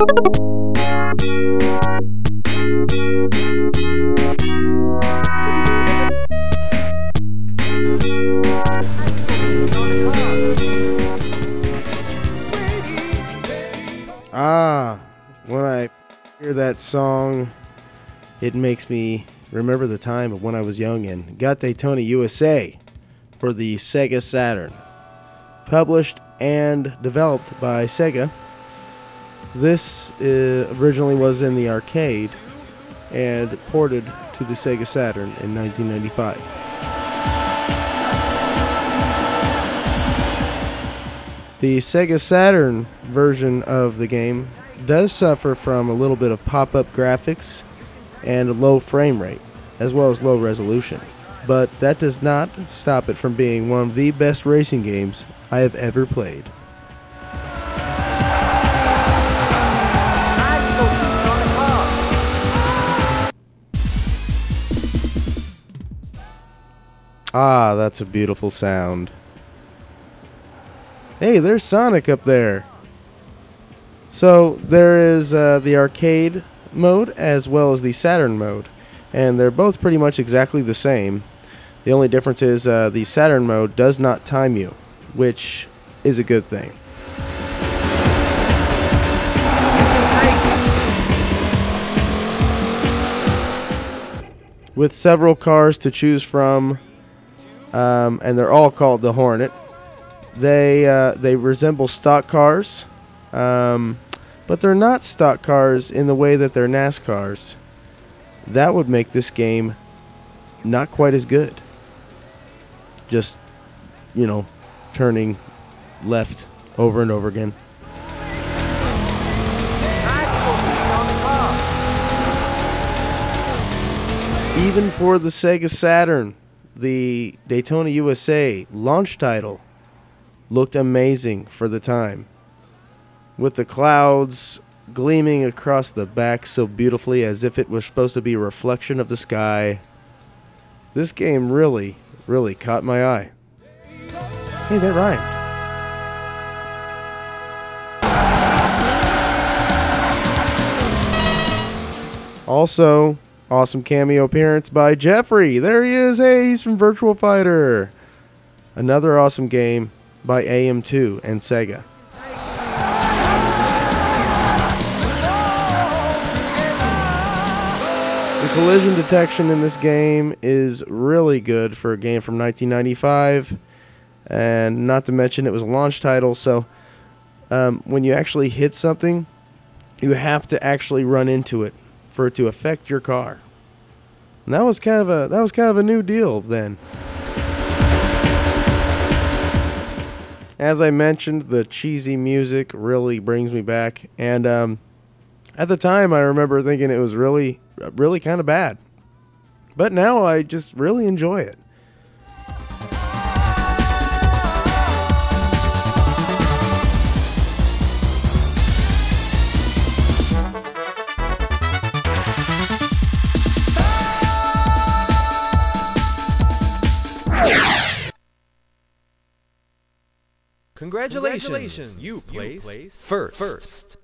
When I hear that song, it makes me remember the time of when I was young and got Daytona USA for the Sega Saturn. Published and developed by Sega. This originally was in the arcade and ported to the Sega Saturn in 1995. The Sega Saturn version of the game does suffer from a little bit of pop-up graphics and a low frame rate, as well as low resolution. But that does not stop it from being one of the best racing games I have ever played. Ah, that's a beautiful sound. Hey, there's Sonic up there. So there is the arcade mode as well as the Saturn mode, and they're both pretty much exactly the same. The only difference is the Saturn mode does not time you, which is a good thing. With several cars to choose from, and they're all called the Hornet. They resemble stock cars, but they're not stock cars in the way that they're NASCARs. That would make this game not quite as good. Just, you know, turning left over and over again. Even for the Sega Saturn, the Daytona USA launch title looked amazing for the time, with the clouds gleaming across the back so beautifully as if it was supposed to be a reflection of the sky. This game really caught my eye. Hey, that rhymed. Also, awesome cameo appearance by Jeffrey. There he is. Hey, he's from Virtua Fighter. Another awesome game by AM2 and Sega. The collision detection in this game is really good for a game from 1995, and not to mention it was a launch title, so when you actually hit something, you have to actually run into it for it to affect your car. And that was kind of a new deal then. As I mentioned, the cheesy music really brings me back, and at the time I remember thinking it was really kind of bad, but now I just really enjoy it. Congratulations! You place first.